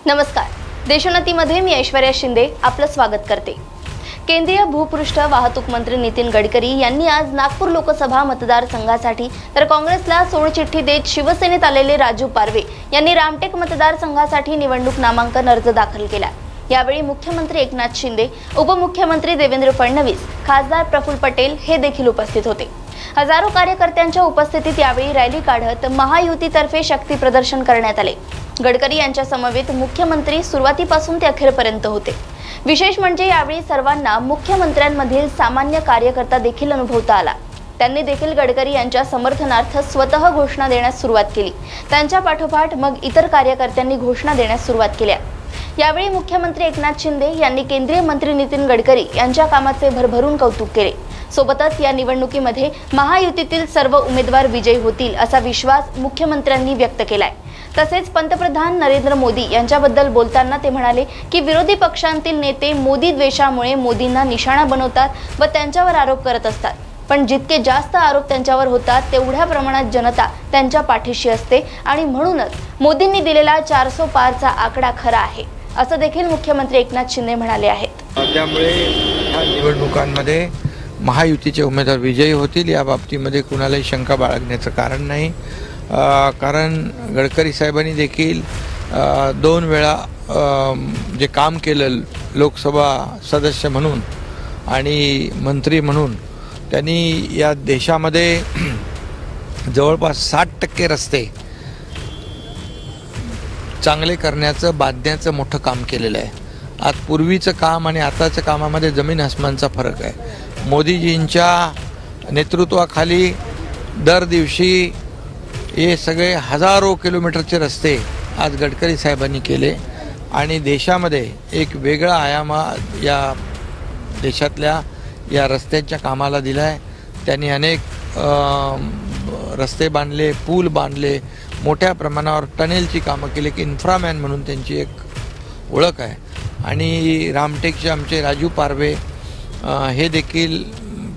नमस्कार, देशोन्नतीमध्ये मी ऐश्वर्या शिंदे आपलं स्वागत करते। केंद्रीय भूपृष्ठ वाहतूक मंत्री नितीन गडकरी यांनी आज नागपूर लोकसभा मतदारसंघासाठी तर काँग्रेसला सोडचिठ्ठी देत शिवसेनेत आलेले राजू पारवे यांनी रामटेक मतदारसंघासाठी निवडणूक नामांकन अर्ज दाखल केला। यावेळी मुख्यमंत्री एकनाथ शिंदे, उपमुख्यमंत्री देवेंद्र फडणवीस, खासदार प्रफुल्ल पटेल हे देखील उपस्थित होते। हजारो कार्यकर्त्यांच्या उपस्थितीत यावेळी रॅली काढत महायुतीतर्फे शक्ती प्रदर्शन करण्यात आले। गडकरी यांच्या समवेत मुख्यमंत्री सुरुवातीपासून ते अखेरपर्यंत होते। विशेष म्हणजे यावेळी सर्वांना मुख्यमंत्र्यांमधील सामान्य कार्यकर्ता देखील अनुभवता आला। त्यांनी देखील गडकरी यांच्या समर्थनार्थ स्वतः घोषणा देण्यास सुरुवात केली। त्यांच्या पाठोपाठ मग इतर कार्यकर्त्यांनी घोषणा देण्यास सुरुवात केल्या। यावेळी मुख्यमंत्री एकनाथ शिंदे यांनी केंद्रीय मंत्री नितीन गडकरी यांच्या कामाचे भरभरून कौतुक केले। सोबतच या निवडणुकीमध्ये महायुतीतील सर्व उमेदवार विजयी होतील असा विश्वास मुख्यमंत्र्यांनी व्यक्त केलाय। तसेच पंतप्रधान नरेंद्र मोदी यांच्याबद्दल बोलताना ते म्हणाले की विरोधी पक्षांतील नेते मोदी द्वेषामुळे मोदींना निशाणा बनवतात व त्यांच्यावर आरोप करत असतात, पण जितके जास्त आरोप त्यांच्यावर होतात तेवढ्या प्रमाणात जनता त्यांच्या पाठीशी असते आणि म्हणूनच मोदींनी दिलेला 400 पारचा आकडा खरा आहे असं देखील मुख्यमंत्री एकनाथ शिंदे म्हणाले आहेत। त्यामुळे या निवडणुकांमध्ये महायुतीचे उमेदवार विजयी होतील या बाबतीमध्ये कुणालाही शंका बाळगण्याचं कारण नाही। कारण गडकरी साहेबांनी देखील 2 वेळा जे काम केलं लोकसभा सदस्य म्हणून आणि मंत्री म्हणून, त्यांनी या देशामध्ये जवळपास 60% रस्ते चांगले करण्याचं बांधण्याचं मोठं काम केलेलं आहे। आज पूर्वीचं काम आणि आताच्या कामामध्ये जमीन आसमानचा फरक आहे। मोदीजींच्या नेतृत्वाखाली दर दिवशी हे सगळे हजारो किलोमीटरचे रस्ते आज गडकरी साहेबांनी केले आणि देशामध्ये एक वेगळा आयाम या देशातल्या या रस्त्यांच्या कामाला दिला आहे। त्यांनी अनेक रस्ते बांधले, पूल बांधले, मोठ्या प्रमाणावर टनेलची कामं केली की इन्फ्रामॅन म्हणून त्यांची एक ओळख आहे। आणि रामटेकचे आमचे राजू पारवे हे देखील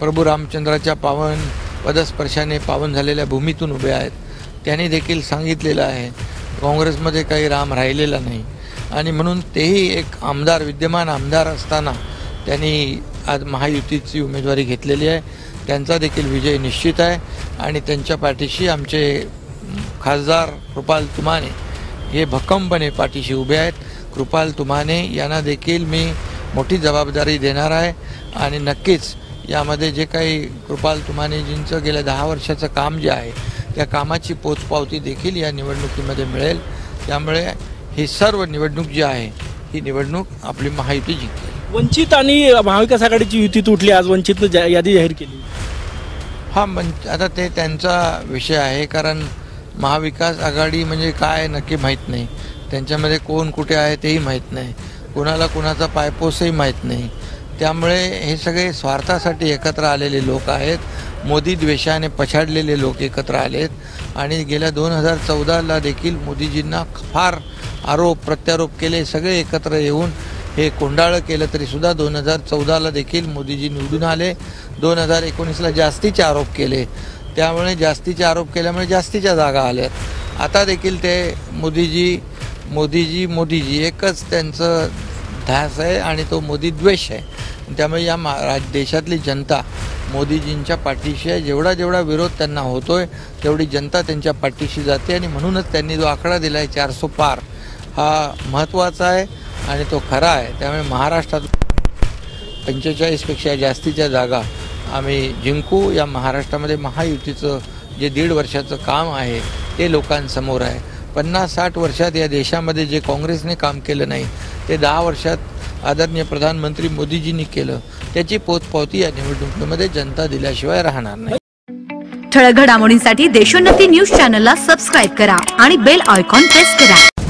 प्रभू रामचंद्राच्या पावन पदस्पर्शाने पावन झालेल्या भूमीतून उभे आहेत। त्यांनी देखील सांगितलेलं आहे काँग्रेसमध्ये काही राम राहिलेला नाही आणि म्हणून तेही एक आमदार, विद्यमान आमदार असताना त्यांनी आज महायुतीची उमेदवारी घेतलेली आहे। त्यांचा देखील विजय निश्चित आहे आणि त्यांच्या पाठीशी आमचे खासदार कृपाल तुमाने हे भक्कमपणे पाठीशी उभे आहेत। कृपाल तुमाने यांना देखील मी मोठी जबाबदारी देणार आहे आणि नक्कीच यामध्ये जे काही कृपाल तुमानेजींचं गेल्या 10 वर्षाचं काम जे आहे त्या कामाची पोचपावती देखील या निवडणुकीमध्ये मिळेल। त्यामुळे ही सर्व निवडणूक जी आहे ही निवडणूक आपली महायुती जिंकेल। वंचित आणि महाविकास आघाडीची युती तुटली, आज वंचितनं यादी जाहीर केली। आता ते त्यांचा विषय आहे, कारण महाविकास आघाडी म्हणजे काय नक्की माहीत नाही, त्यांच्यामध्ये कोण कुठे आहे तेही माहीत नाही, कोणाला कोणाचा पायपोसही माहीत नाही। त्यामुळे हे सगळे स्वार्थासाठी एकत्र आलेले लोक आहेत, मोदी द्वेषाने पछाडलेले लोक एकत्र आलेत आणि गेल्या 2014ला देखील मोदीजींना फार आरोप प्रत्यारोप केले। सगळे एकत्र येऊन हे कोंडाळं केलं तरीसुद्धा 2014ला देखील मोदीजी निवडून आले। 2019ला जास्तीचे आरोप केले, त्यामुळे जास्तीचे आरोप केल्यामुळे जास्तीच्या जागा आल्यात। आता देखील ते मोदीजी एकच त्यांचं ध्यास आहे आणि तो मोदी द्वेष आहे। त्यामुळे या देशातली जनता मोदीजींच्या पाठीशी आहे। जेवढा विरोध त्यांना होतोय तेवढी जनता त्यांच्या पाठीशी जाते आणि म्हणूनच त्यांनी जो आकडा दिला आहे 400 पार हा महत्त्वाचा आहे आणि तो खरा आहे। त्यामुळे महाराष्ट्रात 45पेक्षा जास्तीच्या जागा आम्ही जिंकू। या महाराष्ट्रामध्ये महायुतीचं जे 1.5 वर्षाचं काम आहे ते लोकांसमोर आहे। 50-60 वर्षात या देशामध्ये जे काँग्रेसने काम केलं नाही ते 10 वर्षात आदरणीय प्रधानमंत्री मोदीजींनी केलं, त्याची पोचपावती या निवडणुकीमध्ये जनता दिल्याशिवाय राहणार नाही। ठळक घडामोडींसाठी देशोन्नती न्यूज चॅनलला सबस्क्राइब करा आणि बेल आयकॉन प्रेस करा।